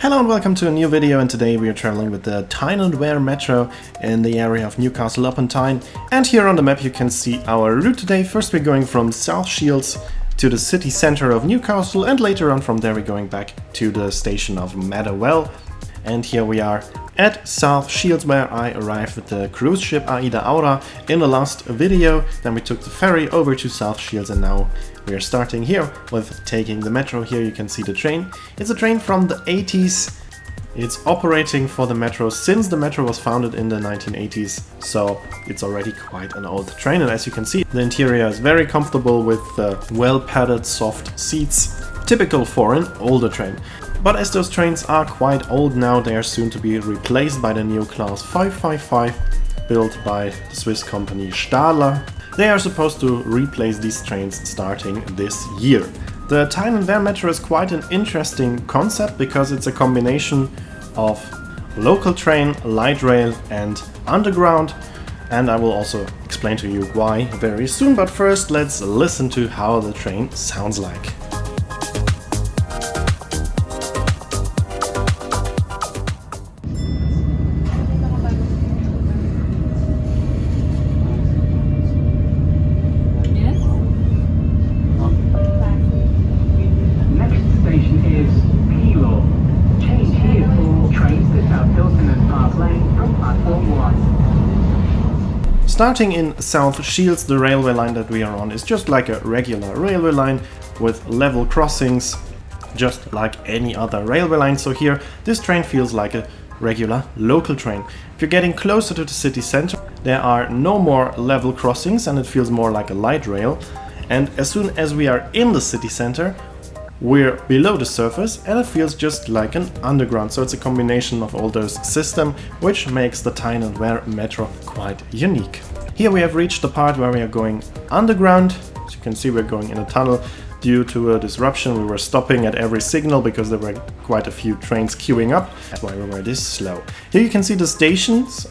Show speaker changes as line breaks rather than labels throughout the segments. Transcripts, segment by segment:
Hello and welcome to a new video, and today we are traveling with the Tyne Wear Metro in the area of Newcastle upon Tyne. And here on the map you can see our route today. First we're going from South Shields to the city center of Newcastle, and later on from there we're going back to the station of Well. And here we are at South Shields, where I arrived with the cruise ship Aida Aura in the last video. Then we took the ferry over to South Shields, and now we are starting here with taking the metro. Here you can see the train. It's a train from the 80s. It's operating for the metro since the metro was founded in the 1980s, so it's already quite an old train. And as you can see, the interior is very comfortable with well-padded soft seats, typical for an older train. But as those trains are quite old now, they are soon to be replaced by the new Class 555 built by the Swiss company Stadler. They are supposed to replace these trains starting this year. The Tyne Wear Metro is quite an interesting concept because it's a combination of local train, light rail and underground, and I will also explain to you why very soon. But first let's listen to how the train sounds like. Starting in South Shields, the railway line that we are on is just like a regular railway line with level crossings, just like any other railway line. So here, this train feels like a regular local train. If you're getting closer to the city center, there are no more level crossings and it feels more like a light rail. And as soon as we are in the city center, we're below the surface and it feels just like an underground. So it's a combination of all those systems, which makes the Tyne Wear Metro quite unique. Here we have reached the part where we are going underground. As you can see, we're going in a tunnel. Due to a disruption, we were stopping at every signal because there were quite a few trains queuing up. That's why we were this slow. Here you can see the stations,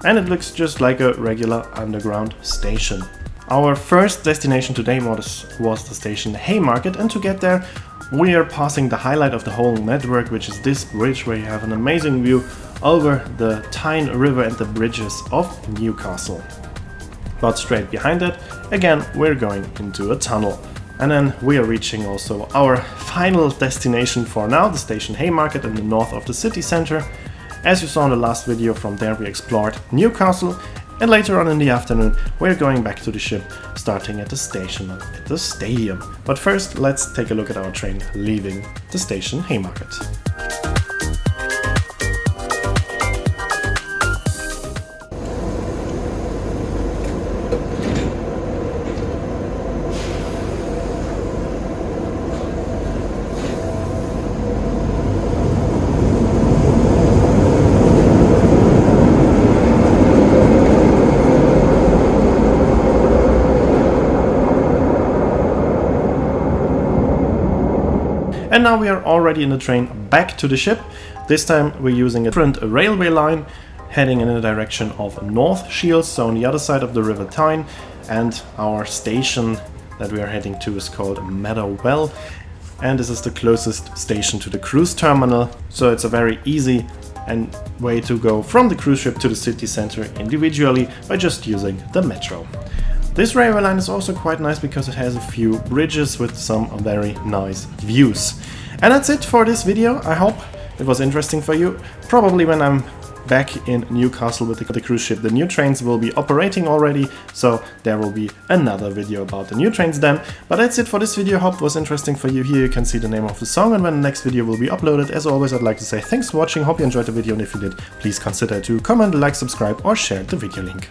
and it looks just like a regular underground station. Our first destination today was the station Haymarket, and to get there we are passing the highlight of the whole network, which is this bridge where you have an amazing view over the Tyne River and the bridges of Newcastle. But straight behind it, again, we're going into a tunnel. And then we are reaching also our final destination for now, the station Haymarket in the north of the city center. As you saw in the last video, from there we explored Newcastle, and later on in the afternoon we're going back to the ship, starting at the station at the stadium. But first let's take a look at our train leaving the station Haymarket. And now we are already in the train back to the ship. This time we're using a different railway line, heading in the direction of North Shields, so on the other side of the River Tyne. And our station that we are heading to is called Well, and this is the closest station to the cruise terminal. So it's a very easy way to go from the cruise ship to the city center individually by just using the metro. This railway line is also quite nice because it has a few bridges with some very nice views. And that's it for this video. I hope it was interesting for you. Probably when I'm back in Newcastle with the cruise ship, the new trains will be operating already, so there will be another video about the new trains then. But that's it for this video. Hope it was interesting for you. Here you can see the name of the song and when the next video will be uploaded. As always, I'd like to say thanks for watching. Hope you enjoyed the video, and if you did, please consider to comment, like, subscribe or share the video link.